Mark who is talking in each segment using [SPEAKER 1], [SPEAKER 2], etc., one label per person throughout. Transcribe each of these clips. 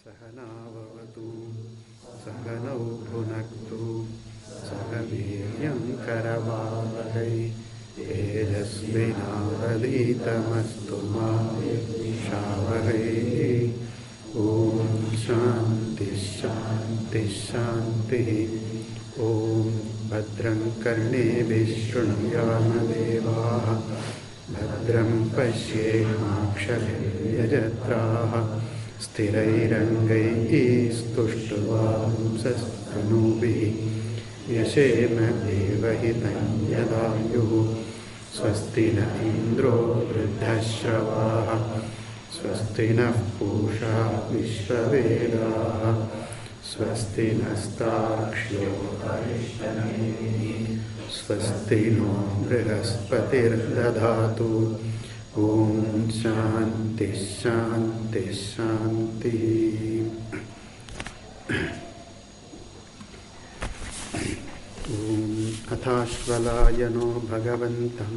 [SPEAKER 1] सहनावतु सहनौ भुनक्तु सह वीर्यं करवावहै तेजस्विनावधीतमस्तु मा विद्विषावहै। ॐ शान्ति शान्ति शान्तिः। ॐ भद्रं कर्णेभिः शृणुयामदेवाः भद्रं पश्येमाक्षभिर्यजत्राः स्थिरैरङ्गैः स्तुष्ट्वांसस्तनूभिः यशेम देवहितं यदायुः। स्वस्ति न इन्द्रो वृद्धश्रवाः स्वस्ति नः पूषा विश्ववेदाः स्वस्ति नस्तार्क्ष्यो अरिष्टनेमिः स्वस्ति नो बृहस्पतिर्दधातु। ॐ शान्ति शान्ति शान्तिः। ॐ अथाश्वलायनो भगवन्तं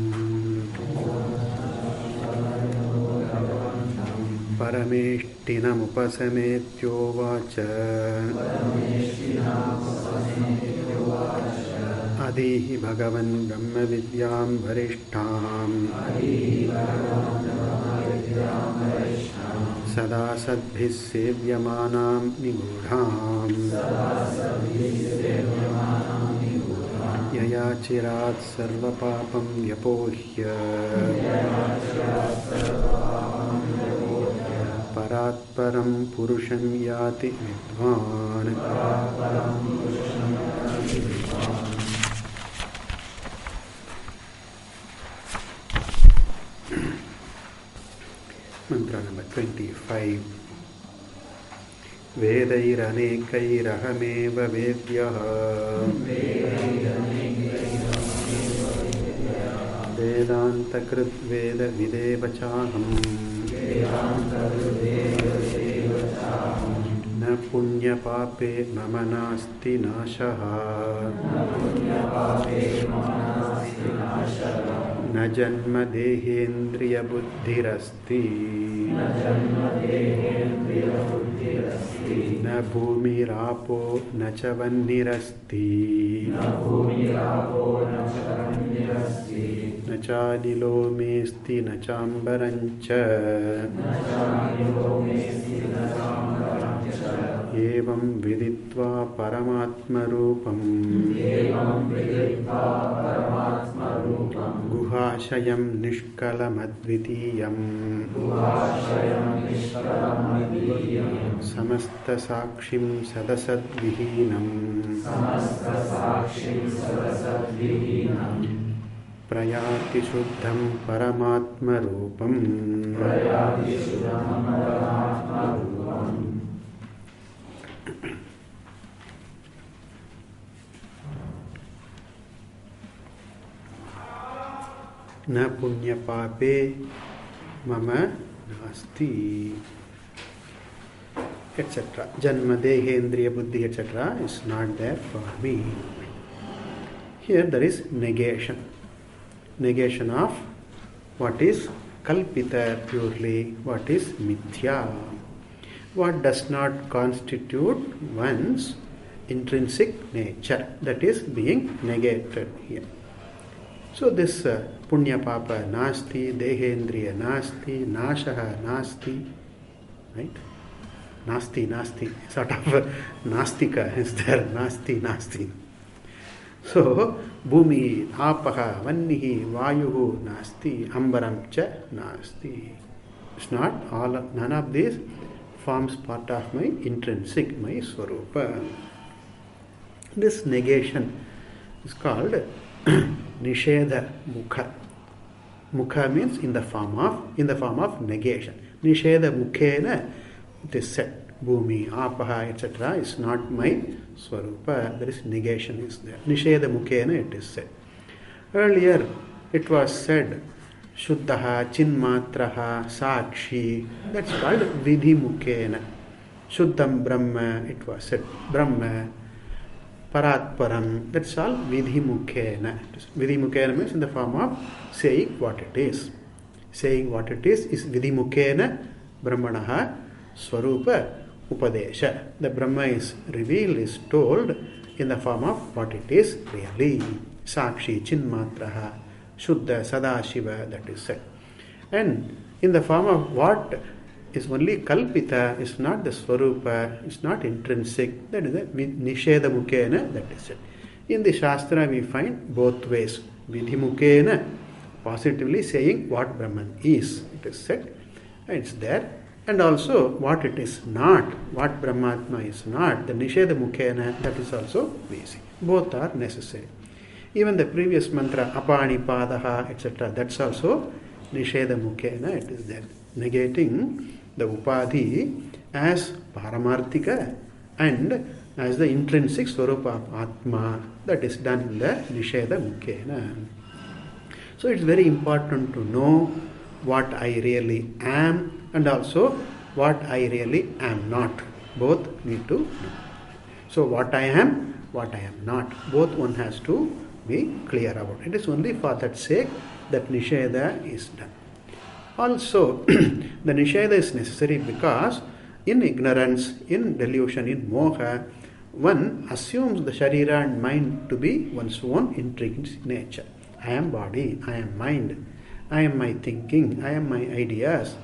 [SPEAKER 1] परमेष्टिनमुपसमेत्योवाच अधीहि भगवन् ब्रह्मविद्यां वरिष्ठाम् सदा सद्भिः सेव्यमानां निगूढाम् यया चिरात् सर्वपापं व्यपोह्य परात्परं पुरुषं याति विद्वान्। Mantra number 25. Vedairanekaiरहेमेव वेद्यः वेदान्तकृत् वेदविदेव चाहम् न पुण्यपापे मम नास्ति नाशः न जन्म देहेन्द्रियबुद्धिरस्ति न भूमिरापो न च वह्निरस्ति न चानिलो मेऽस्ति न चाम्बरञ्च एवं विदित्वा परमात्मरूपम् गुहाशयं निष्कलमद्वितीयम् समस्तसाक्षिं सदसद्विहीनम् प्रयाति शुद्धं परमात्मरूपम्। न पुण्यपापे मम नास्ति etc. Janma dehendriya buddhi etc. is not there for me. Here there is negation. Negation of what is kalpita purely, what is mithya, what does not constitute one's intrinsic nature, that is being negated here. So this punya papa nasti, dehendriya nasti, nashaha nasti, right? Nasti, nasti, sort of nastika is there, nasti, nasti. So, bhumi, apaha, vannihi, vayuhu, nasti, ambaram cha, nasti. It's not all, none of these forms part of my intrinsic, my swarupa. This negation is called nishedha mukha. Mukha means in the form of negation. Nishedha mukhena, it is said, bhumi, apaha, etc. is not my swarupa. There is negation is there. Nishedha mukhena it is said. Earlier it was said, shuddhaha, chinmatraha, sakshi. That's called vidhi mukhena. Shuddham brahma, it was said, brahma. Paratparam, that's all vidhi mukhena. Vidhi mukhena means in the form of saying what it is. Saying what it is vidhi mukhena brahmanaha swarupa Upadesha. The Brahma is revealed, is told in the form of what it is really. Sakshi, Chinmatraha, Shuddha, Sadashiva, that is said. And in the form of what is only Kalpita, is not the Swarupa, is not intrinsic, that is the Nisheda Mukena, that is said. In the Shastra we find both ways. Vidhimukena, positively saying what Brahman is, it is said, it's there. And also what it is not, what Brahmatma is not, the Nisheda Mukena, that is also we see. Both are necessary. Even the previous mantra, Apani Padaha, etc., that's also Nisheda Mukena, it is there. Negating the Upadhi as Paramarthika and as the intrinsic Swarupa of Atma, that is done in the Nisheda Mukena. So it's very important to know what I really am and also what I really am not. Both need to know. So what I am not. Both one has to be clear about. It is only for that sake that Nisheda is done. Also, the Nisheda is necessary because in ignorance, in delusion, in moha, one assumes the Sharira and mind to be one's own intrinsic nature. I am body, I am mind, I am my thinking, I am my ideas.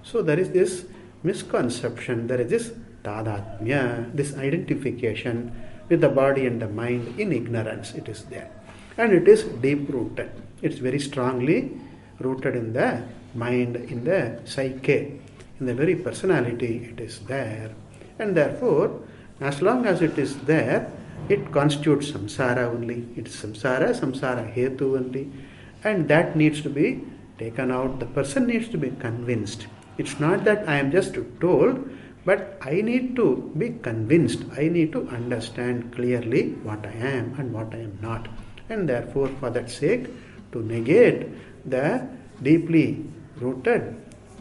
[SPEAKER 1] So there is this misconception, there is this tadatmya, this identification with the body and the mind in ignorance. It is there. And it is deep rooted. It's very strongly rooted in the mind, in the psyche, in the very personality it is there. And therefore, as long as it is there, it constitutes samsara only. It's samsara hetu only. And that needs to be taken out. The person needs to be convinced. It's not that I am just told, but I need to be convinced. I need to understand clearly what I am and what I am not. And therefore, for that sake, to negate the deeply rooted,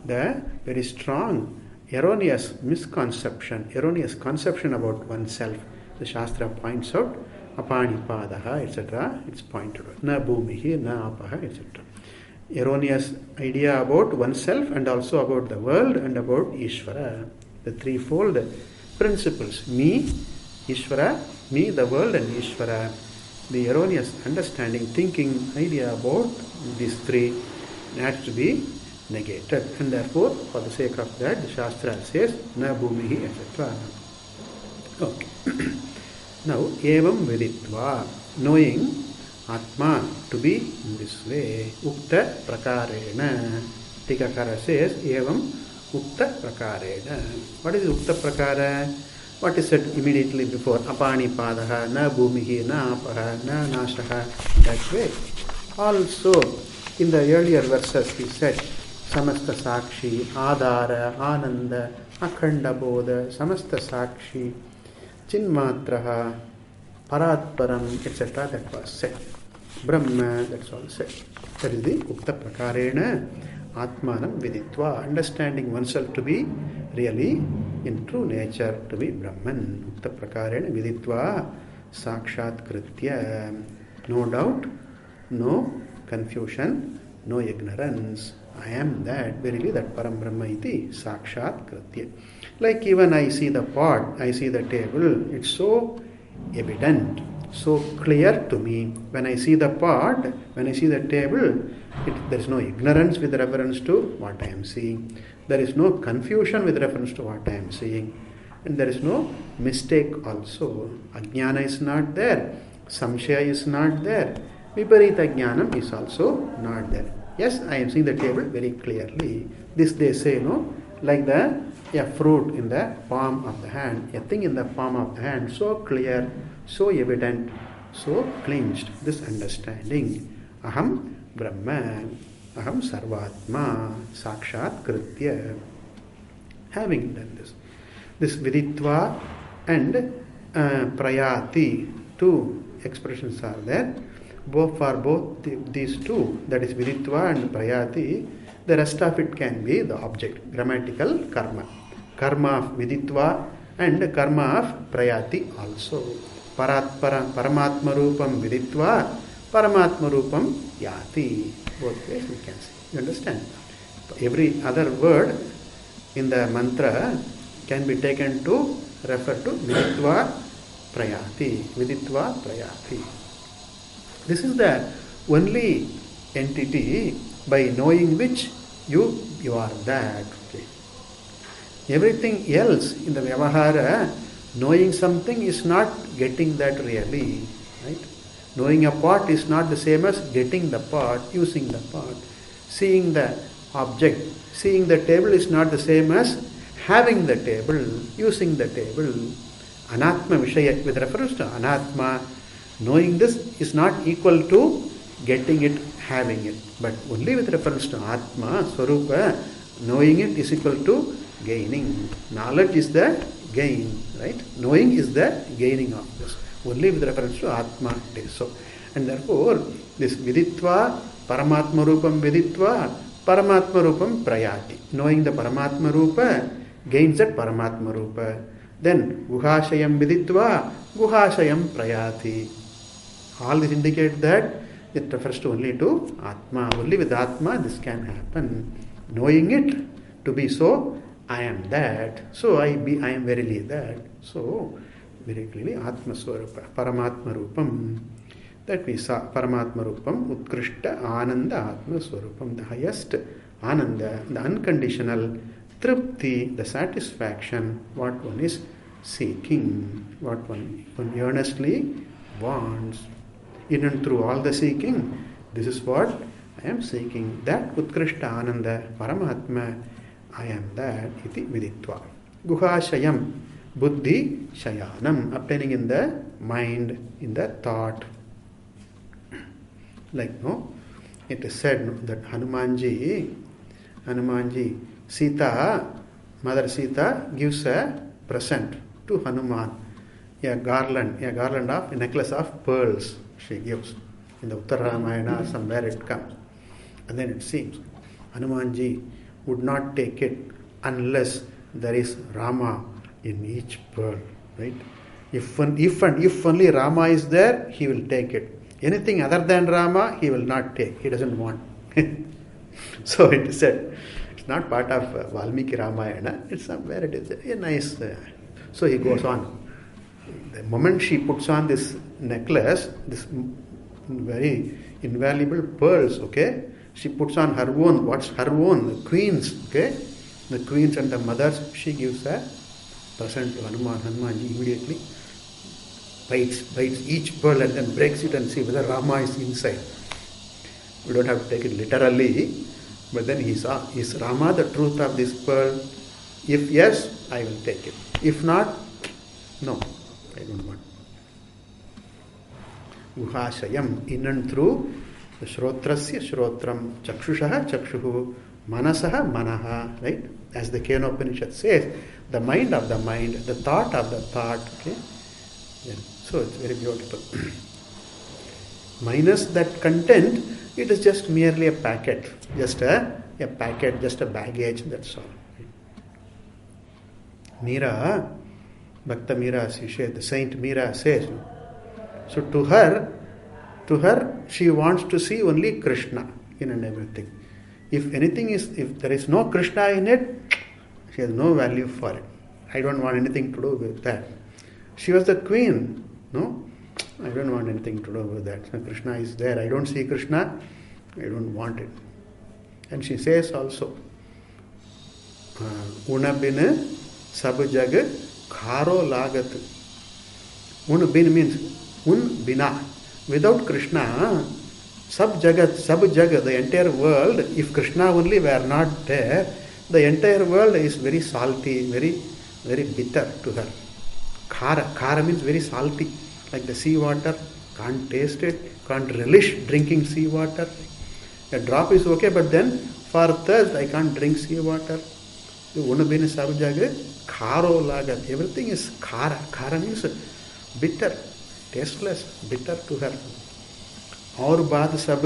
[SPEAKER 1] the very strong, erroneous misconception, erroneous conception about oneself, the Shastra points out, Apanipadaha, etc. It's pointed out. Na bhumihi, na apaha, etc. Erroneous idea about oneself and also about the world and about Ishvara. The threefold principles. Me, Ishvara, me, the world and Ishvara. The erroneous understanding, thinking, idea about these three has to be negated. And therefore, for the sake of that, the Shastra says, na bhumihi, etc. Okay. Now, evam viditva, knowing Atma to be in this way, ukta prakarena. Tikakara says, evam ukta prakarena. What is ukta prakara? What is said immediately before? Apani padaha, na bhumihi, na apaha, na nashaha. That way. Also, in the earlier verses he said, samasta sakshi, adara, ananda, akhanda bodha, samasta sakshi, chinmatraha, paratparam, etc. That was said. Brahma, that's all said. That is the ukta prakarena atmanam viditva, understanding oneself to be really in true nature to be Brahman. Ukta prakarena viditva sakshat kritya. No doubt, no confusion, no ignorance. I am that, verily that Param Brahma iti sakshat kritya. Like even I see the pot, I see the table, it's so evident, so clear to me. When I see the pot, when I see the table, there is no ignorance with reference to what I am seeing. There is no confusion with reference to what I am seeing. And there is no mistake also. Ajnana is not there. Samshaya is not there. Viparita jnanam is also not there. Yes, I am seeing the table very clearly. This they say, like a fruit in the palm of the hand, a thing in the palm of the hand, so clear, so evident, so clinched. This understanding. Aham Brahma, Aham Sarvatma, Sakshat Kritya. Having done this Viditva and Prayati, two expressions are there. For both these two, that is Viditva and Prayati, the rest of it can be the object, grammatical karma. Karma of Viditva and karma of Prayati also. Paramatma Rupam Viditva, Paramatma Rupam Yati. Both ways we can see. You understand? Every other word in the mantra can be taken to refer to viditva prayati. Viditva prayati. This is the only entity by knowing which you are that. Okay. Everything else in the Vyavahara, knowing something is not getting that really. Right? Knowing a pot is not the same as getting the pot, using the pot. Seeing the object, seeing the table is not the same as having the table, using the table. Anatma Vishaya, with reference to Anatma, knowing this is not equal to getting it, having it. But only with reference to Atma, Swarupa, knowing it is equal to gaining. Knowledge is the gain, right? Knowing is the gaining of this. Only with reference to Atma it is so. And therefore, this Viditva, Paramatma Rupam Viditva, Paramatma Rupam Prayati. Knowing the Paramatma Rupa gains that Paramatma Rupa. Then Guhashayam Viditva, Guhashayam Prayati. All this indicate that it refers to only to Atma. Only with Atma this can happen. Knowing it to be so, I am that. So I am verily that. So very clearly Atma Swarupa, Paramatma Rupam. That we saw Paramatma Rupam, Utkrishta Ananda Atma Swarupam, the highest Ananda, the unconditional Tripti, the satisfaction, what one is seeking, what one earnestly wants. In and through all the seeking, this is what I am seeking. That Utkrishta Ananda, Paramatma, I am that, iti viditva. Guhashayam, Buddhi Shayanam, obtaining in the mind, in the thought. Like, it is said that Hanumanji, Sita, Mother Sita gives a present to Hanuman, a garland of, a necklace of pearls she gives. In the Uttara Ramayana, somewhere it comes. And then it seems Hanumanji would not take it unless there is Rama in each pearl, right? If only Rama is there, he will take it. Anything other than Rama, he will not take. He doesn't want. So it is said, it's not part of Valmiki Ramayana. It's somewhere it is a nice. So he goes on. The moment she puts on this necklace, this very invaluable pearls, okay, she puts on her own. What's her own? The queens, okay, the queens and the mothers. She gives a present to Hanuman. Hanumanji immediately bites each pearl and then breaks it and see whether Rama is inside. We don't have to take it literally, but then he saw, is Rama the truth of this pearl? If yes, I will take it. If not, no, I don't want. Guhashayam, in and through the Shrotrasya Shrotram, Chakshushaha Chakshuhu, Manasaha Manaha, right? As the Kenopanishad says, the mind of the mind, the thought of the thought, okay? Yeah. So it's very beautiful. Minus that content, it is just merely a packet, just a packet, just a baggage, that's all. Meera, Bhakta Meera, the Saint Meera says, so to her, she wants to see only Krishna in and everything. If there is no Krishna in it, she has no value for it. I don't want anything to do with that. She was the queen, no? I don't want anything to do with that. So Krishna is there. I don't see Krishna. I don't want it. And she says also, Unabina sab jag kharo lagat. Unabin means un bina. Without Krishna, sab jagat, the entire world, if Krishna only were not there, the entire world is very salty, very, very bitter to her. Khara means very salty, like the sea water, can't taste it, can't relish drinking sea water. A drop is okay, but then for thirst I can't drink sea water. Unabina sabjaga, kharo lagat. Everything is khara. Khara means bitter, tasteless, bitter to her. Aur baad sab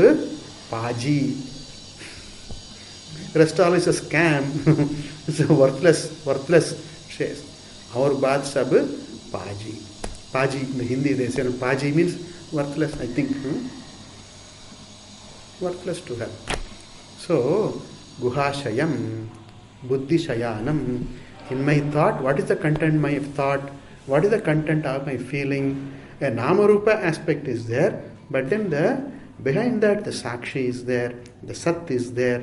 [SPEAKER 1] paji. Rest all is a scam. It's worthless, says. Aur baad sab paji. Paji in Hindi they say paji means worthless, I think. Worthless to her. So, Guhashayam, Buddhi Shayanam, In my thought, what is the content of my thought? What is the content of my feeling? A Namarupa aspect is there, but then behind that the Sakshi is there, the Sat is there.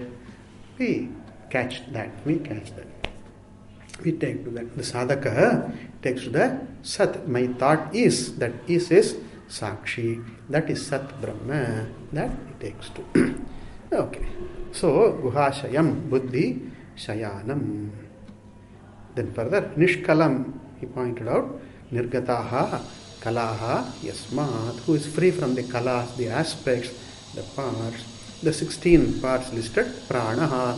[SPEAKER 1] We catch that. We take to that. The sadhaka takes to the Sat. My thought is, that is Sakshi. That is Sat Brahma. That it takes to. Okay. So, Guhashayam, Buddhi, Shayanam. Then further, Nishkalam, he pointed out, Nirgataha, Kalaha, Yasmat, who is free from the kalas, the aspects, the parts. The 16 parts listed, Pranaha,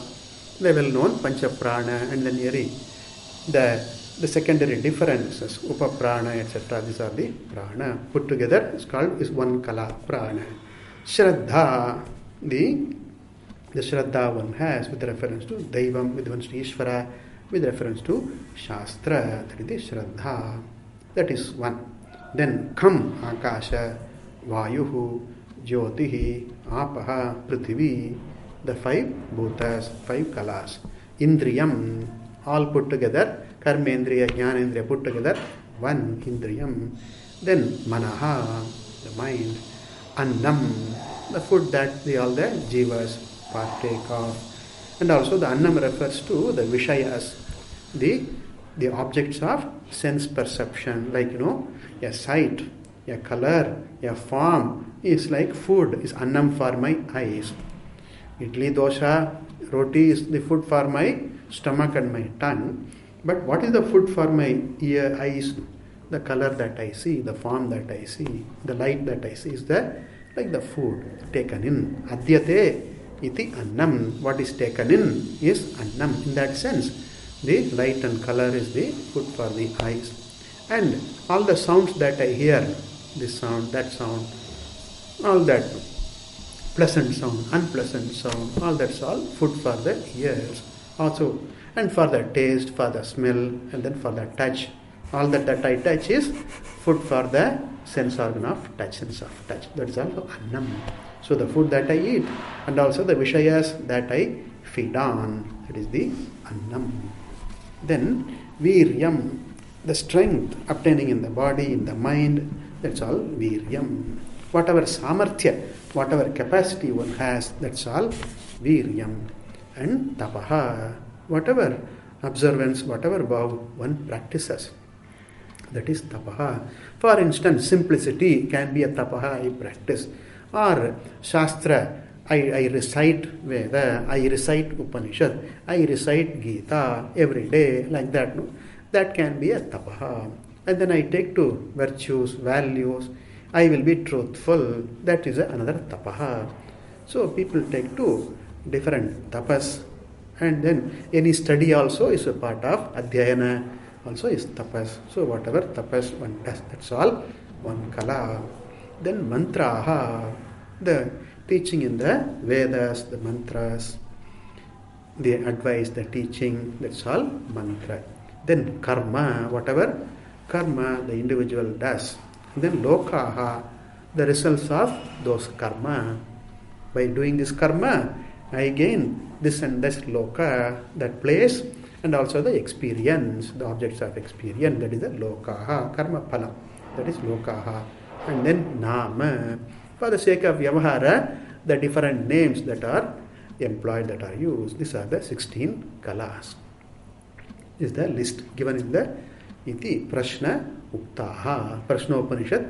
[SPEAKER 1] the well-known Pancha Prana, and then the secondary differences, Upaprana, etc. These are the Prana. Put together is one Kala, Prana. Shraddha, the Shraddha one has with reference to Daivam, with reference to Ishvara, with reference to Shastra, that is the Shraddha. That is one. Then Kham, Akasha, Vayuhu, Jyotihi, Apaha, Prithvi, the 5 bhutas, 5 kalas. Indriyam, all put together, Karmendriya, Jnanendriya put together, 1 Indriyam. Then Manaha, the mind. Annam, the food that all the jivas partake of. And also the Annam refers to the Vishayas, the objects of sense perception, like a sight, a color, a form is like food, is Annam for my eyes. Idli, dosha, roti is the food for my stomach and my tongue. But what is the food for my eyes? The color that I see, the form that I see, the light that I see is like the food taken in. Adyate iti annam. What is taken in is annam. In that sense, the light and color is the food for the eyes. And all the sounds that I hear, this sound, that sound, all that, pleasant sound, unpleasant sound, all that's all food for the ears. Also, and for the taste, for the smell, and then for the touch. All that I touch is food for the sense organ of touch, sense of touch. That is also annam. So the food that I eat, and also the vishayas that I feed on, that is the annam. Then viryam, the strength obtaining in the body, in the mind, that's all viryam. Whatever samarthya, whatever capacity one has, that's all viryam. And tapaha, whatever observance, whatever vow one practices, that is tapaha. For instance, simplicity can be a tapaha I practice. Or Shastra, I recite Veda, I recite Upanishad, I recite Gita every day, like that. No? That can be a tapaha. And then I take to virtues, values, I will be truthful, that is another tapaha. So people take to different tapas. And then any study also is a part of Adhyayana, also is tapas. So whatever tapas one does, that's all one kala. Then mantraha, the teaching in the Vedas, the mantras, the advice, the teaching, that's all mantra. Then karma, whatever karma the individual does. Then lokaha, the results of those karma. By doing this karma, I gain this and this loka, that place, and also the experience, the objects of experience, that is the lokaha, karma phala, that is lokaha. And then nama, for the sake of vyavahara, the different names that are employed, that are used. These are the 16 kalas. This is the list given in the iti prashna uktaha. Prashnopanishad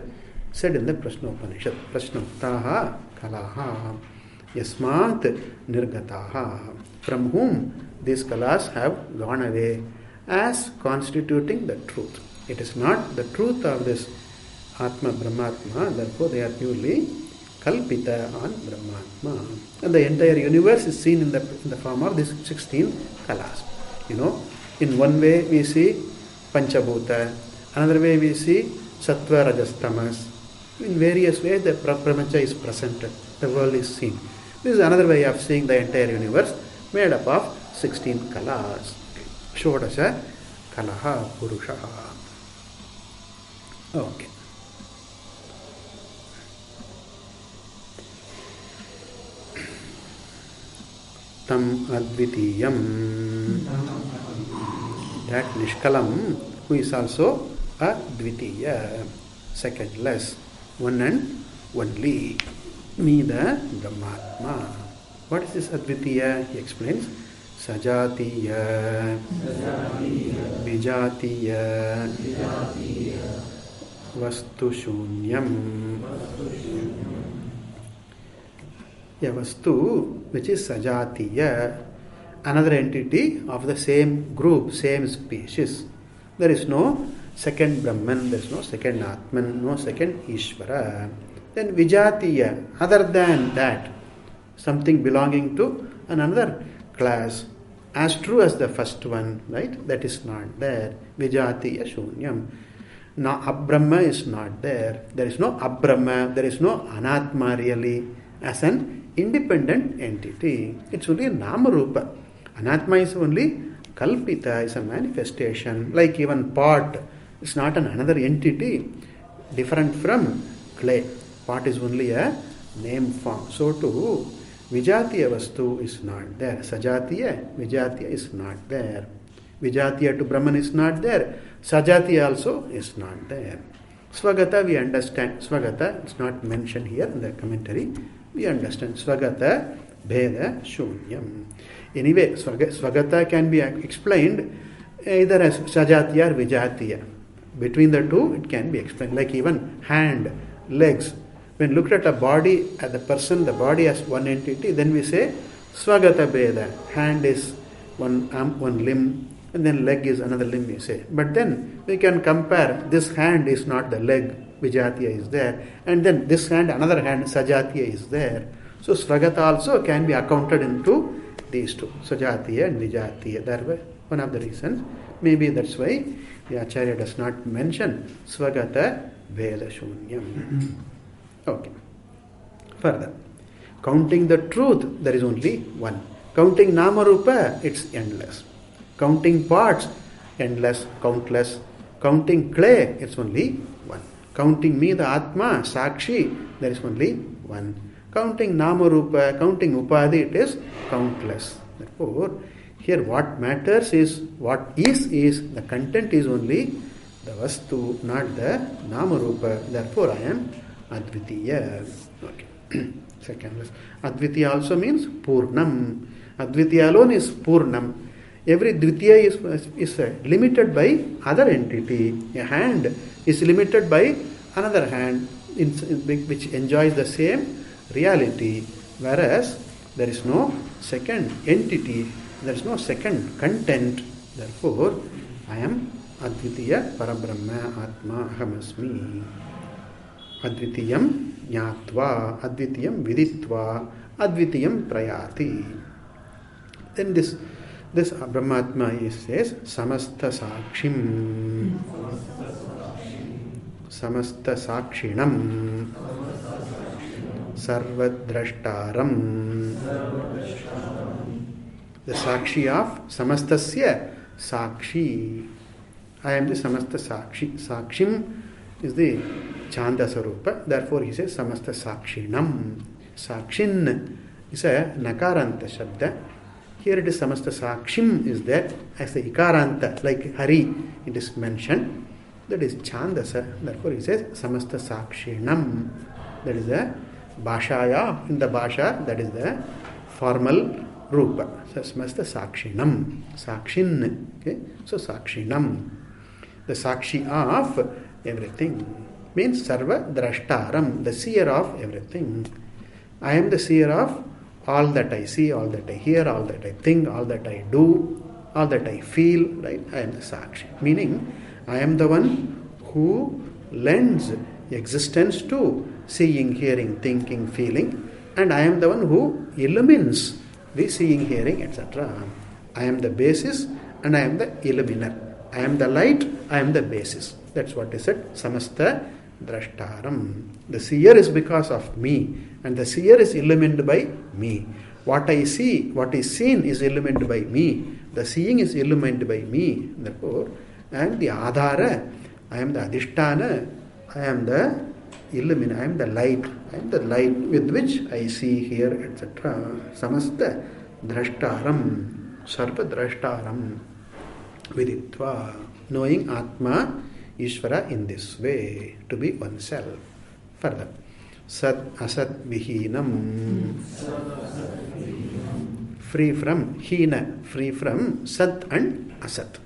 [SPEAKER 1] said in the Prashnopanishad. Prashna uktaha kalaha yasmat nirgataha. From whom these kalas have gone away as constituting the truth. It is not the truth of this Atma Brahmatma, therefore they are purely kalpita on Brahmatma. And the entire universe is seen in the form of these 16 kalas. In one way we see Panchabhuta, another way we see Sattva, Rajas, Tamas. In various ways the Prapancha is presented, the world is seen. This is another way of seeing the entire universe made up of 16 kalas. Shodasha Kalaha Purushaha. Okay. Tam advitiyam that Nishkalam, who is also a Dvitiya, secondless, one and only, me the Brahmatma. What is this Advitiya? He explains. Sajatiya, Vijatiya, Vastu Shunyam. A Vastu which is Sajatiya, another entity of the same group, same species. There is no second Brahman, there is no second Atman, no second Ishvara. Then Vijatiya, other than that, something belonging to another class, as true as the first one, right? That is not there. Vijatiya Shunyam. Now Abrahma is not there. There is no Abrahma, there is no Anatma really as an independent entity. It's only Namarupa. Anatma is only Kalpita, is a manifestation. Like even pot, it's not another entity different from clay. Pot is only a name form. So too, Vijatiya Vastu is not there. Sajatiya, Vijatiya is not there. Vijatiya to Brahman is not there. Sajatiya also is not there. Swagata we understand. Swagata, it's not mentioned here in the commentary. We understand. Swagata, Bheda, Shunyam. Anyway, Swagata can be explained either as Sajatiya or Vijatiya. Between the two, it can be explained. Like even hand, legs. When looked at a body, at the person, the body as one entity, then we say Swagata Bheda. Hand is one arm, one limb, and then leg is another limb, we say. But then we can compare, this hand is not the leg, Vijatiya is there, and then this hand, another hand, Sajatiya is there. So Swagata also can be accounted into these two, Sajatiya and Vijatiya. That was one of the reasons. Maybe that's why the Acharya does not mention Swagata Bheda Shunyam. Okay. Further, counting the truth, there is only one. Counting Namarupa, it's endless. Counting parts, endless, countless. Counting clay, it's only one. Counting me, the Atma, Sakshi, there is only one. Counting Namarupa, counting Upadhi, it is countless. Therefore, here what matters is, what is, the content is only the Vastu, not the Namarupa. Therefore, I am Advitiya. Okay. Second, Advitiya also means Purnam. Advitiya alone is Purnam. Every Dvitiya is limited by other entity. A hand is limited by another hand which enjoys the same reality. Whereas there is no second entity, there is no second content. Therefore, I am Advitiya Parabrahma Atma Ahamasmi. Advitiyam Jnatva, Advitiyam Viditva, Advitiyam Prayati. Then this Brahmatma says Samasta Sakshim, Samasta Sakshinam, Sarvadrashtaram. The Sakshi of Samastasya Sakshi. I am the Samasta Sakshi. Sakshim is the Chanda Sarupa. Therefore, he says Samasta Sakshinam. Sakshin is a Nakaranta Shabda. Here it is Samasta Sakshim is there as the Ikaranta, like Hari, it is mentioned. That is Chandasa. Therefore, he says Samasta Sakshinam. That is the Bhashaya. In the Bhasha, that is the formal Rupa. So, Samasta Sakshinam. Sakshin. Okay? So, Sakshinam. The Sakshi of everything. Means Sarva Drashtaram, the seer of everything. I am the seer of all that I see, all that I hear, all that I think, all that I do, all that I feel, right? I am the Sakshi. Meaning, I am the one who lends existence to seeing, hearing, thinking, feeling, and I am the one who illumines the seeing, hearing, etc. I am the basis and I am the illuminer. I am the light, I am the basis. That's what is it. Samasta Drashtaram. The seer is because of me, and the seer is illumined by me. What I see, what is seen is illumined by me. The seeing is illumined by me. Therefore, I am the Adhara, I am the Adhishtana, I am the illuminer, I am the light. I am the light with which I see, hear, etc. Samasta Drashtaram, Sarva Drashtaram. Viditva, knowing Atma, Ishvara in this way, to be oneself. Further, Sat Asat Vihinam, free from Hina, free from Sat and Asat.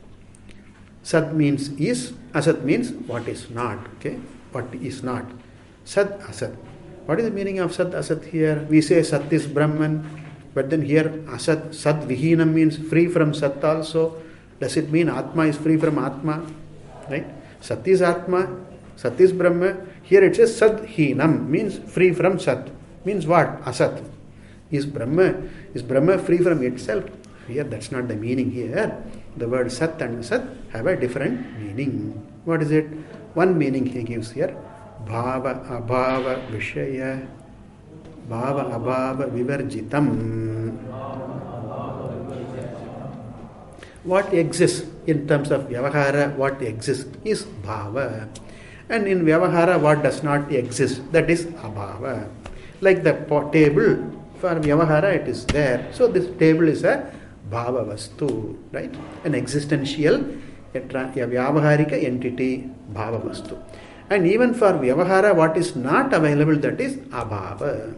[SPEAKER 1] Sat means is, Asat means what is not. Okay, what is not. Sat Asat. What is the meaning of Sat Asat here? We say Sat is Brahman, but then here Asat, Sat Vihinam means free from Sat also. Does it mean Atma is free from Atma? Right? Sat is Atma, Sat is Brahma. Here it says Sat Hinam means free from Sat. Means what? Asat. Is Brahma free from itself? Here that's not the meaning here. The word Sat and Asat have a different meaning. What is it? One meaning he gives here. Bhava abhava vishaya. Bhava abhava vivarjitam. What exists in terms of Vyavahara, what exists is Bhava. And in Vyavahara, what does not exist, that is Abhava. Like the table, for Vyavahara it is there. So this table is a Bhava Vastu, right? An existential, a Vyavaharika entity, Bhava Vastu. And even for Vyavahara, what is not available, that is Abhava.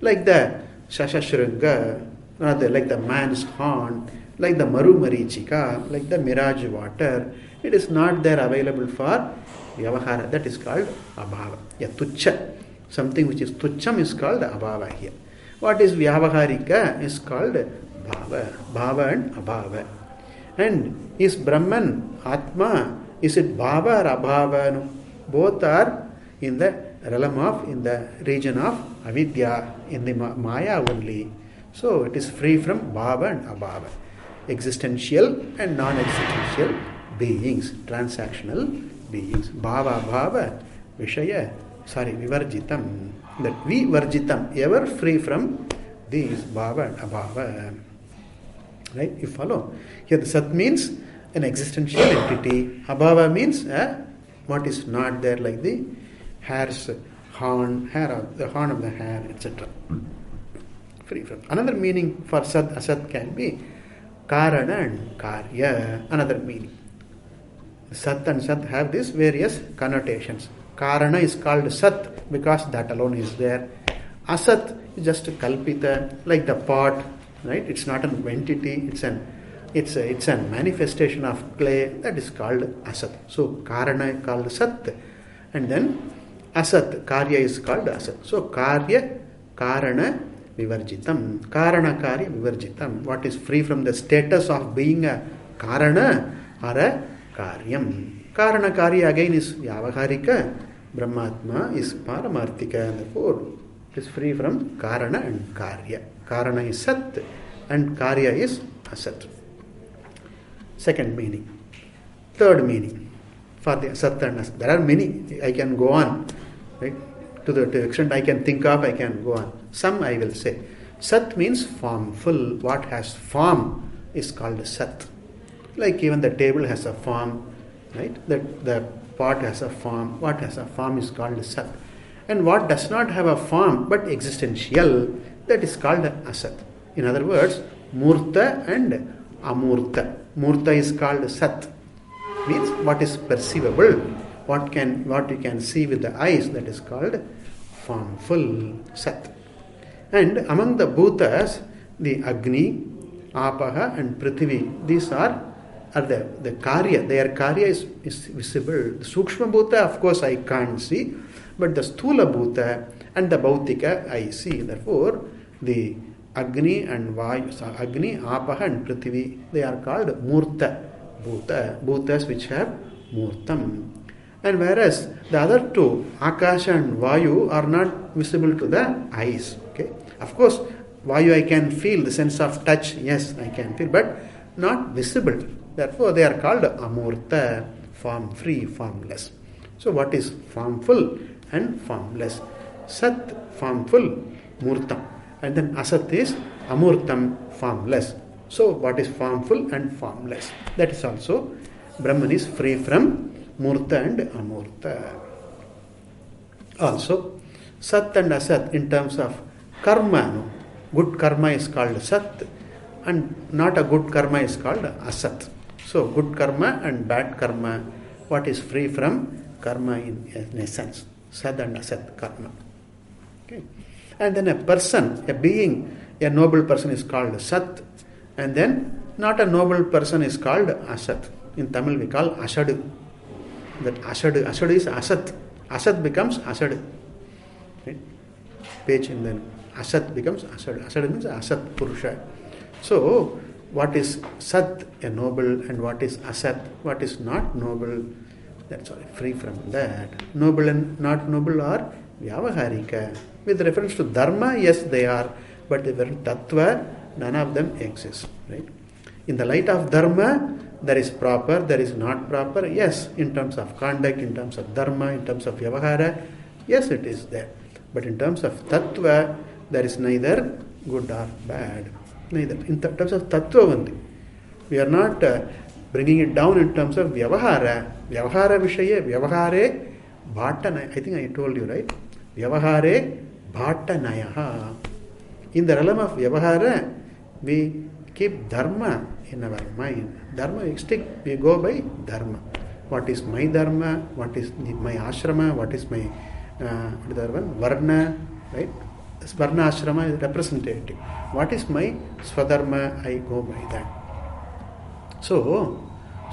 [SPEAKER 1] Like the Shashashringa, like the man's horn, like the Maru Marichika, like the mirage water, it is not there available for Vyavahara. That is called Abhava. Yeah, Tuchcha. Something which is Tuchcham is called Abhava here. What is Vyavaharika is called Bhava. Bhava and Abhava. And is Brahman, Atma, is it Bhava or Abhava? No. Both are in the realm of, in the region of Avidya, in the Maya only. So it is free from Bhava and Abhava. Existential and non-existential beings, transactional beings. Bhava, bhava, vishaya, vivarjitam. That we varjitam, ever free from these bhava and abhava. Right? You follow? Here the Sat means an existential entity. Abhava means what is not there, like the hair's horn, the horn of the hair, etc. Free from. Another meaning for Sat, Asat can be Karana and Karya, another meaning. Sat and Sat have these various connotations. Karana is called Sat because that alone is there. Asat is just Kalpita, like the pot, right? It's not an entity, it's a manifestation of clay, that is called Asat. So Karana is called Sat, and then Asat, Karya is called Asat. So Karya, Karana, Vivarjitam. Karana Karya Vivarjitam. What is free from the status of being a Karana or a Karyam. Karana Karya again is Vyavaharika. Brahmatma is Paramarthika. Therefore, it is free from Karana and Karya. Karana is Sat and Karya is Asat. Second meaning. Third meaning for the Sat and Asat. There are many. I can go on. Right? To the extent I can think of, I can go on. Some I will say. Sat means formful. What has form is called Sat. Like even the table has a form, right? The pot has a form. What has a form is called Sat. And what does not have a form but existential, that is called Asat. In other words, Murta and Amurta. Murta is called Sat. Means what is perceivable, what you can see with the eyes, that is called formful Sat. And among the bhutas, the Agni, Apaha and Prithvi, these are the Karya. Their Karya is visible. The Sukshma Bhuta, of course, I can't see, but the Sthula Bhuta and the Bhautika I see. Therefore, the Agni and Vayu, Agni, Apaha and Prithvi, they are called Murta Bhuta, Bhutas which have Murtam. And whereas the other two, Akasha and Vayu, are not visible to the eyes. Okay, of course, Vayu I can feel, the sense of touch, yes, I can feel, but not visible. Therefore, they are called Amurta, form free, formless. So, what is formful and formless? Sat, formful, Murtam. And then Asat is Amurtam, formless. So, what is formful and formless? That is also, Brahman is free from Murta and Amurta. Also, Sat and Asat in terms of karma, good karma is called Sat and not a good karma is called Asat. So good karma and bad karma, what is free from karma in essence? Sad and asat karma. Okay. And then a person, a being, a noble person is called Sat, and then not a noble person is called Asat. In Tamil we call Asad. That Asad is Asat. Asat becomes Asad. Right? Page in the Asat becomes Asad. Asad means Asat Purusha. So, what is Sat, a noble, and what is Asat, what is not noble, that's all. Free from that. Noble and not noble are Vyavaharika. With reference to Dharma, yes, they are, but the Tattva, none of them exist. Right? In the light of Dharma, there is proper, there is not proper. Yes, in terms of conduct, in terms of Dharma, in terms of Vyavahara, yes, it is there. But in terms of Tattva, there is neither good or bad. Neither. In terms of Tattva only. We are not bringing it down in terms of Vyavahara. Vyavahara Vishaya, Vyavahare Bhattanaya. I think I told you, right? Vyavahare Bhattanayaha. In the realm of Vyavahara, we keep Dharma in our mind. Dharma, we go by Dharma. What is my Dharma? What is my ashrama? What is my Varna? Right? This Varna ashrama is representative. What is my Swadharma? I go by that. So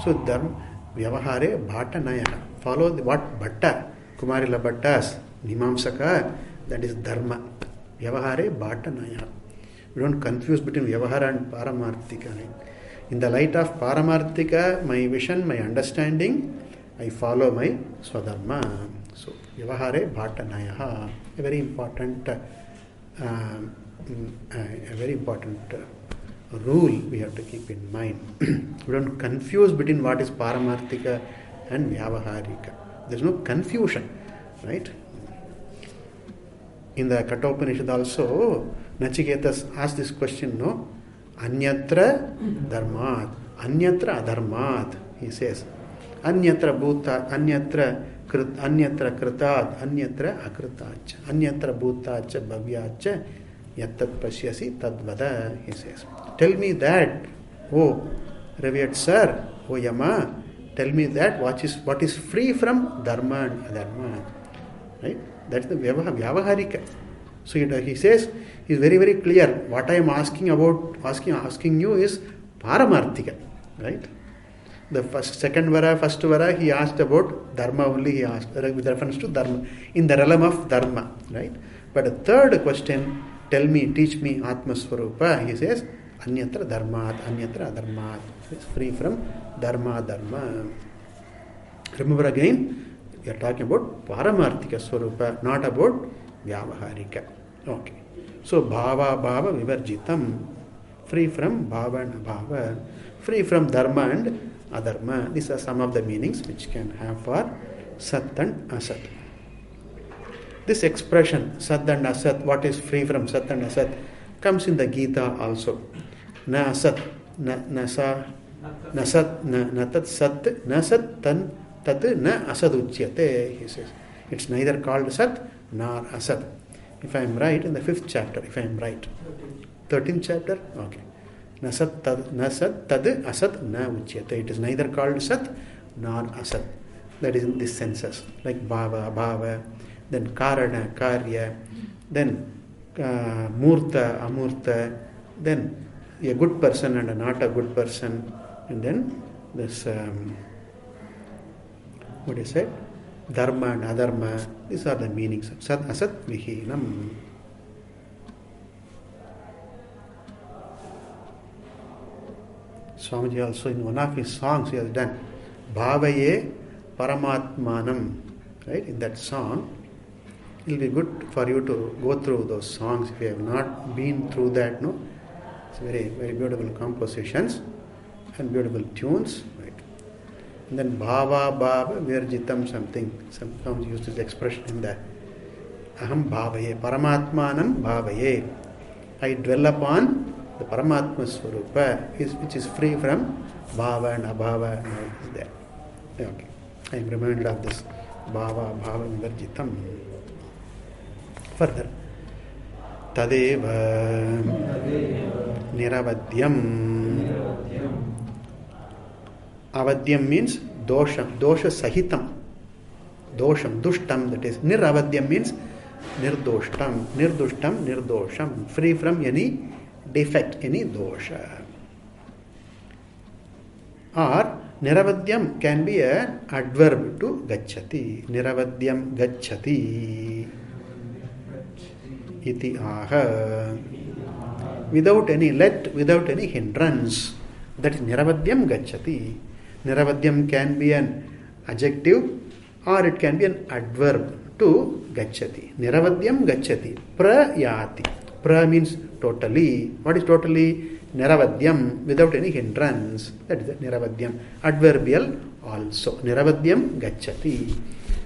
[SPEAKER 1] Dharma, Vyavahare Bhattanaya. Follow what Bhatta, Kumarila Bhattas, Mimamsaka, that is Dharma. Vyavahare Bhattanaya. We don't confuse between Vyavahara and Paramarthika. Right? In the light of Paramarthika, my vision, my understanding, I follow my Swadharma. So, Vyavahare Bhattanaya. A very important rule we have to keep in mind. We don't confuse between what is Paramarthika and Vyavaharika. There is no confusion, right? In the Kathopanishad also, Nachiketas asked this question, no? Anyatra dharmat, anyatra adharmat, he says. Anyatra bhuta, anyatra kritat, anyatra akritacha, anyatra bhutacha bhavyacha, yattat pasyasi tadvada, he says. Tell me that, oh revered sir, oh Yama, tell me that what is free from dharma and adharma. Right? That's the Vyavaharika. So he says, he is very, very clear. What I am asking you is Paramarthika. Right? The second vara, he asked about Dharma only, he asked with reference to Dharma, in the realm of Dharma. Right? But the third question, teach me Atma Swarupa, he says, Anyatra Dharmat, Anyatra Adharmat. It's free from Dharma. Remember again, we are talking about Paramarthika Swarupa, not about Vyavaharika. Okay. So, Bhava Vivarjitam, free from Bhava and Abhava, free from Dharma and Adharma. These are some of the meanings which can have for Sat and Asat. This expression, Sat and Asat, what is free from Sat and Asat, comes in the Gita also. Na Asat, na Sat, na Tat Sat, na Sat Tan Tat na Asad Uchyate, he says. It's neither called Sat nor Asat. If I am right, in the 5th chapter, if I am right. 13th chapter? Okay. Na Sat Tad Asat na Uchyate. It is neither called Sat nor Asat. That is in this senses. Like Bhava, Abhava, then Karana, Karya, then Murta, Amurta, then a good person and a not a good person, and then this, what is it? Dharma and Adharma. These are the meanings of Sat, Asat, Vihinam. Swamiji also in one of his songs he has done Bhavaye Paramatmanam. Right? In that song, it will be good for you to go through those songs if you have not been through that. No, it's very, very beautiful compositions and beautiful tunes. Right? And then Bhava Virjitam something. Sometimes used this expression in that. Aham Bhavaye Paramatmanam Bhavaye. I dwell upon the Paramatma Swarupa, which is free from Bhava and Abhava. Is there. Okay. I am reminded of this. Bhava Virjitam. Further, Tadeva Niravadyam Avadyam means dosham, dosha sahitam. Dosham, dushtam, that is. Niravadyam means nirdoshtam, nirdushtam, nirdosham, free from any defect, any dosha. Or Niravadyam can be an adverb to gacchati. Niravadyam gacchati iti aha. Without any let, without any hindrance. That is Niravadyam gacchati. Niravadyam can be an adjective or it can be an adverb to gacchati. Niravadyam gacchati. Prayati. Pra means totally. What is totally? Niravadyam, without any hindrance. That is the Niravadyam. Adverbial also. Niravadyam gacchati.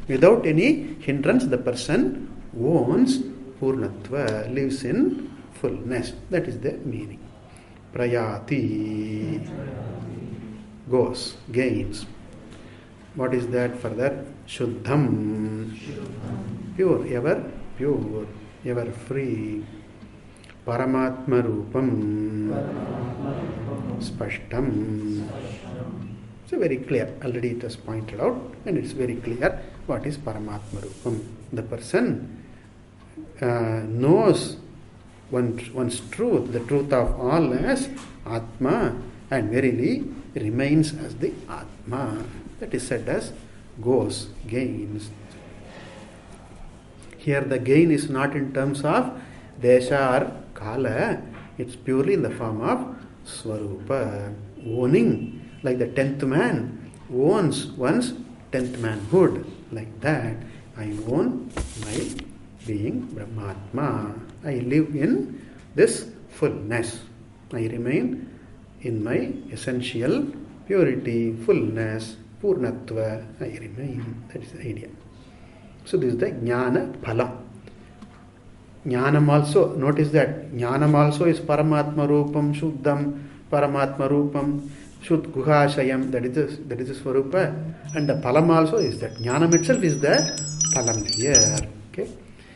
[SPEAKER 1] Without any hindrance, the person owns Purnatva, lives in fullness. That is the meaning. Prayati, goes, gains. What is that further? Shuddham, pure, ever free. Paramatma Rupam, Spashtam. So very clear. Already it was pointed out and it's very clear what is Paramatma Rupam. The person knows one's truth, the truth of all as Atma, and verily remains as the Atma. That is said as goes, gains. Here the gain is not in terms of Desha or Kala, it's purely in the form of Swarupa, owning, like the 10th man owns one's 10th manhood, like that. I own my being Brahmatma. I live in this fullness. I remain in my essential purity, fullness, Purnatva. I remain. That is the idea. So this is the Jnana Phala. Jnanam also, notice that Jnanam also is Paramatma Rupam, Shuddham, Paramatma Rupam, Shuddh Guhashayam, that is the Swarupa. And the Phalam also is that. Jnanam itself is the Phalam here. Okay?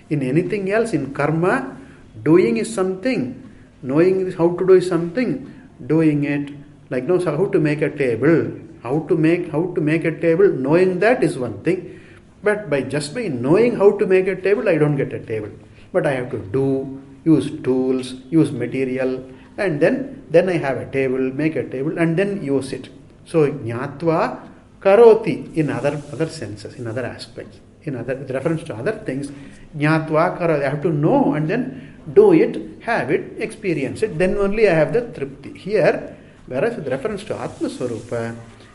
[SPEAKER 1] In anything else, in karma, doing is something, knowing how to do is something, doing it, like know how to make a table, how to make a table, knowing that is one thing. But just by knowing how to make a table, I don't get a table. But I have to use tools, use material, and then I have a table, make a table, and then use it. So jnatva karoti in other senses, in other aspects, with reference to other things. Jnatva karoti, I have to know and then do it, have it, experience it. Then only I have the tripti. Here, whereas with reference to Atma Swarupa,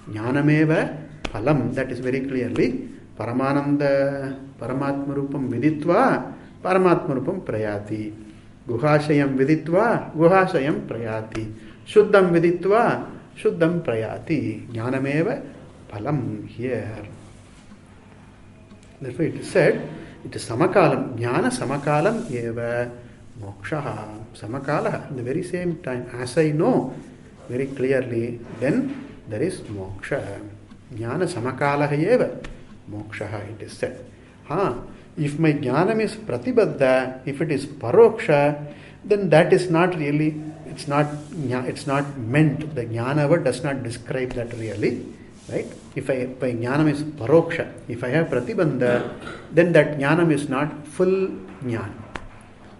[SPEAKER 1] jnanameva phalam, that is very clearly Paramananda Paramatma Rupam Viditva Paramatma Rupam Prayati. Guhashayam Viditva Guhashayam Prayati. Shuddham Viditva Shuddham Prayati. Jnanameva Phalam here. Therefore it is said, it is Samakalam. Jnana Samakalam eva Mokshaha. Samakala, at the very same time, as I know very clearly, then there is Moksha. Jnana Samakala eva Mokshaha, it is said. If my jnanam is pratibadha, if it is paroksha, then that is not really, it's not meant. The jnana word does not describe that really, right? If my jnanam is paroksha, if I have pratibandha, then that jnanam is not full jnana.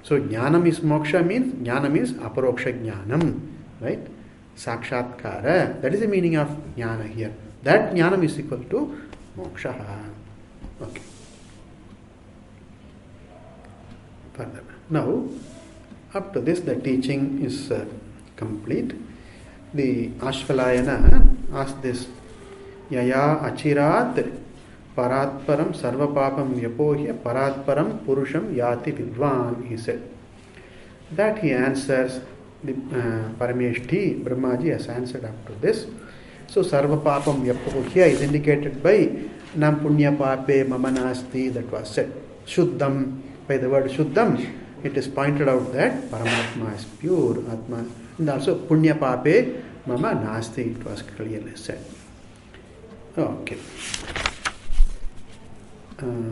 [SPEAKER 1] So jnanam is moksha means jnanam is aparoksha jnanam, right? Sakshatkara, that is the meaning of jnana here. That jnanam is equal to moksha. Okay. Further. Now, up to this, the teaching is complete. The Ashvalayana asked this, Yaya achirat paratparam sarvapapam vyapohya paratparam purusham yati vidvan, he said. That he answers, the Parameshti, Brahmaji has answered up to this. So, sarvapapam vyapohya is indicated by nam punya pape mama nasti, that was said. Shuddham, by the word Shuddham, it is pointed out that Paramatma is pure Atma. And also Punya Pape Mama Nasti, it was clearly said. Okay. Okay.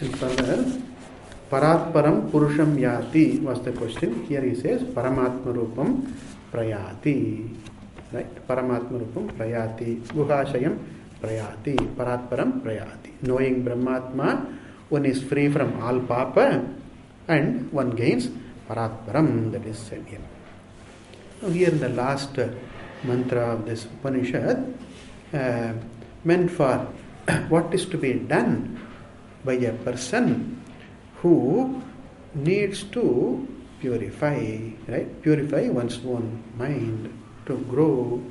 [SPEAKER 1] And further, Paratparam Purusham Yati was the question. Here he says Paramatma Rupam prayati. Right? Paramatma Rupam prayati. Guhashayam prayati. Paratparam prayati. Knowing Brahmatma, one is free from all papa and one gains Paratparam, that is said here. Now here in the last mantra of this Upanishad, meant for what is to be done by a person who needs to purify, right? Purify one's own mind to grow,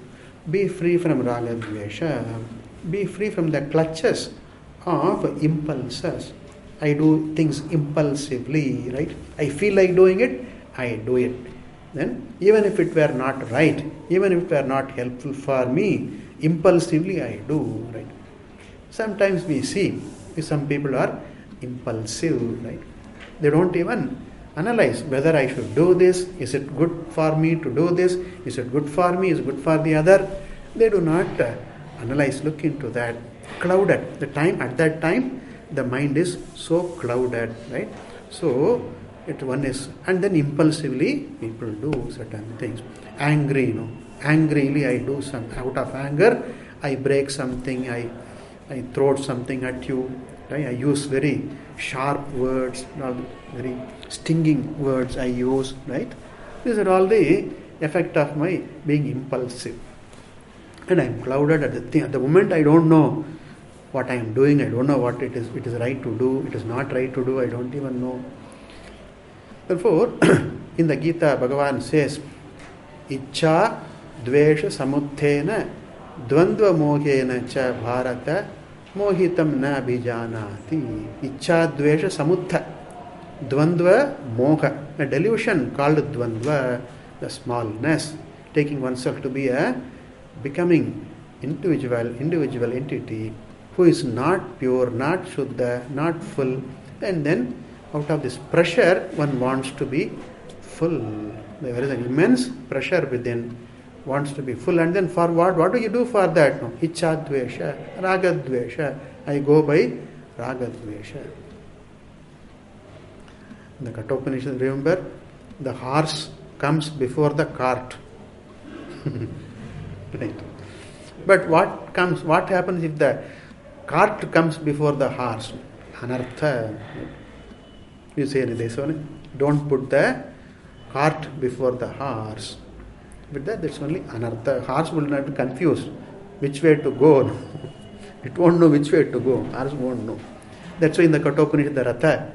[SPEAKER 1] be free from raga dvesha, be free from the clutches of impulses. I do things impulsively, right? I feel like doing it, I do it. Then, even if it were not right, even if it were not helpful for me, impulsively I do, right? Sometimes we see some people are impulsive, right? They don't even analyze whether I should do this. Is it good for me to do this? Is it good for me? Is it good for the other? They do not analyze, look into that. Clouded. At that time, the mind is so clouded, right? So, one is, and then impulsively people do certain things. Angry, angrily I do some, out of anger, I break something, I throw something at you, right? I use very sharp words, very stinging words I use, right? These are all the effect of my being impulsive. And I am clouded at the moment. I don't know what I am doing, I don't know what it is right to do, it is not right to do, I don't even know. Therefore, in the Gita, Bhagavan says, Ichcha dvesha samuthena dvandva mohena cha bharata mohitam na bijanati. Ichcha dvesha samutha. Dvandva moha. A delusion called dvandva, the smallness, taking oneself to be a becoming individual entity who is not pure, not shuddha, not full, and then out of this pressure, one wants to be full. There is an immense pressure within, wants to be full. And then for what? What do you do for that? No. Ichcha dvesha, raga dvesha. I go by raga dvesha. In the Kathopanishad, remember, the horse comes before the cart. Right. But what happens if the cart comes before the horse? Anartha. You say in this one, don't put the cart before the horse. With that's only anartha. Horse will not be confused which way to go. It won't know which way to go. Horse won't know. That's why in the Kathopanishad, the ratha,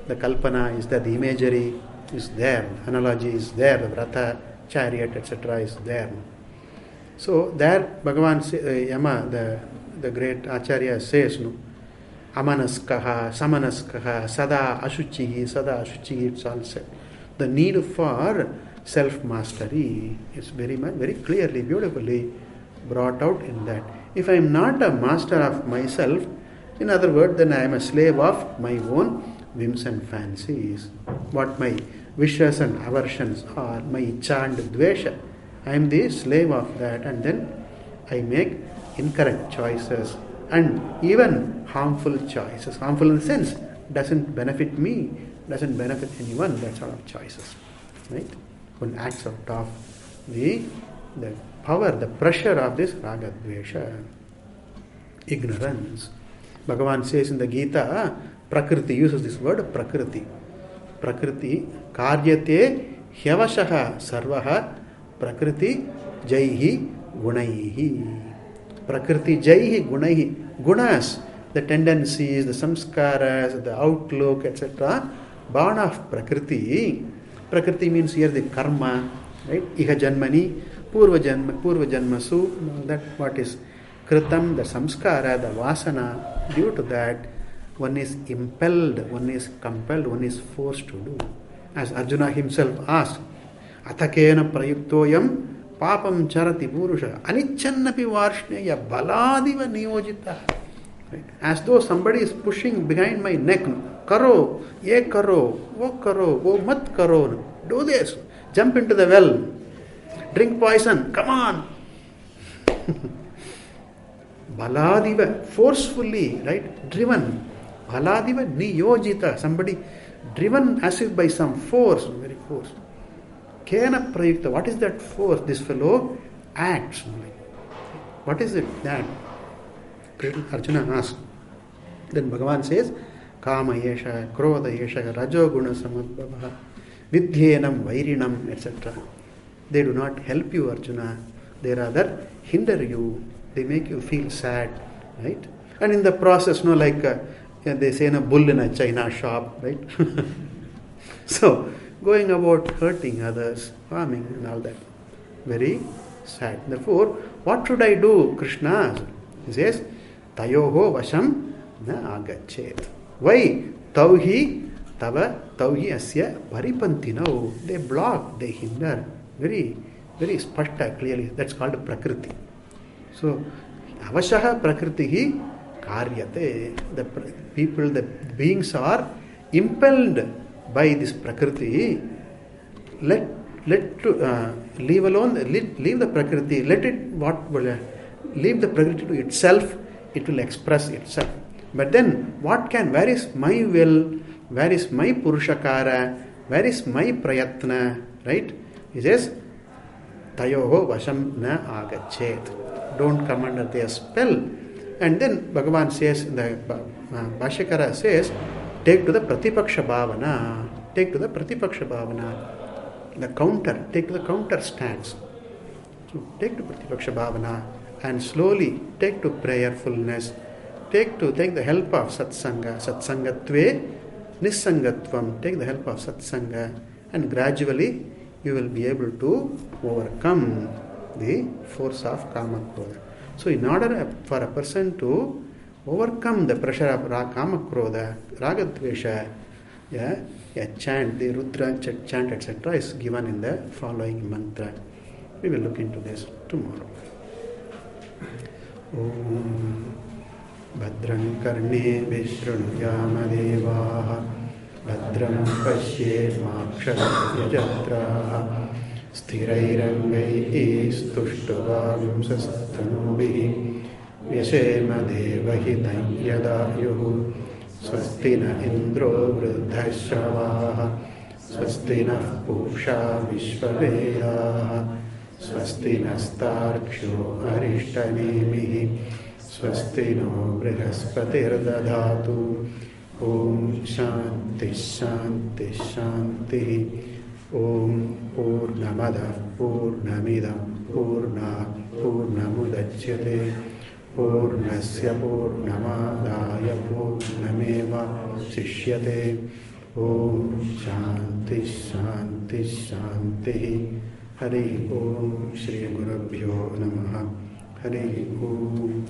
[SPEAKER 1] the kalpana is there, the imagery is there, analogy is there, the ratha, chariot, etc. is there. So there Bhagavan Yama, the great Acharya says, amanaskaha, samanaskaha, sada ashuchihi, it's all said. The need for self-mastery is very clearly, beautifully brought out in that. If I am not a master of myself, in other words, then I am a slave of my own whims and fancies. What my wishes and aversions are, my ichcha and dvesha. I am the slave of that, and then I make incorrect choices and even harmful choices. Harmful in the sense, doesn't benefit me, doesn't benefit anyone, that sort of choices. Right? One acts out of the power, the pressure of this raga dvesha, ignorance. Bhagavan says in the Gita, Prakriti, uses this word Prakriti. Prakriti, karyate hyavashaha sarvaha Prakriti jaihi gunaihi. Prakriti jaihi gunaihi. Gunas, the tendencies, the samskaras, the outlook, etc. Born of Prakriti. Prakriti means here the karma, right? Iha janmani, purva janmasu, that what is kritam, the samskara, the vasana. Due to that, one is impelled, one is compelled, one is forced to do. As Arjuna himself asked, Athakena prayuktoyam papam charati purusha anichannapi varshneya baladiva niyojita. As though somebody is pushing behind my neck. Karo, ye karo, wo mat karo. Do this. Jump into the well. Drink poison. Come on. Baladiva, forcefully, right? Driven. Baladiva niyojita. Somebody driven as if by some force, very force. Kena prayukta. What is that force? This fellow acts. What is it that? Arjuna asks. Then Bhagavan says, Kama yesha, Krodha yesha, Rajoguna samadbhava, Vidhyenam, Vairinam, etc. They do not help you, Arjuna. They rather hinder you. They make you feel sad, right? And in the process, like they say in a bull in a China shop, right? So, going about hurting others, harming and all that. Very sad. Therefore, what should I do, Krishna? He says, Tayoho vasham na agachet. Why? Tauhi tava tauhi asya paripantinau. They block, they hinder. Very, very spashta, clearly. That's called prakriti. So, avashaha prakritihi karyate. The people, the beings are impelled by this prakriti. Leave the prakriti. Leave the prakriti to itself. It will express itself. But then, where is my will? Where is my purushakara? Where is my prayatna? Right? He says, Tayoho vasham na agachet. Don't come under their spell. And then Bhagavan says, the Bhashyakara says, take to the pratipaksha bhavana. Take to the pratipaksha bhavana. The counter. Take to the counter stance. So take to pratipaksha bhavana and slowly take to prayerfulness. Take the help of satsanga. Satsangatve nissangatvam. Take the help of satsanga, and gradually you will be able to overcome the force of kama krodha. So in order for a person to overcome the pressure of kama krodha, ragadvesha, a chant, the Rudra chant, etc. is given in the following mantra. We will look into this tomorrow. Om Bhadram Karne Vishrunuyama Devaha Bhadram Pashyet Maksharat Yajatraha Sthirairangai Stushtuvam Sastanubhi Vyashema Devahitam Yadayuhu Swastina Indro Vruddhashravaha Swastina Pusha Vishvavedaha Swastina Starksho Arishtanemihi Swastino Brihaspatirdadhatu. Om Shanti Shanti Shanti. Om Purnamada Purnamidam Purna Purnamudachyate Purnasya Purnamadaya Purnameva Sishyate. Om Shanti Shanti Shanti. Hari Om Shri Gurubhyo Namaha. Hari Om.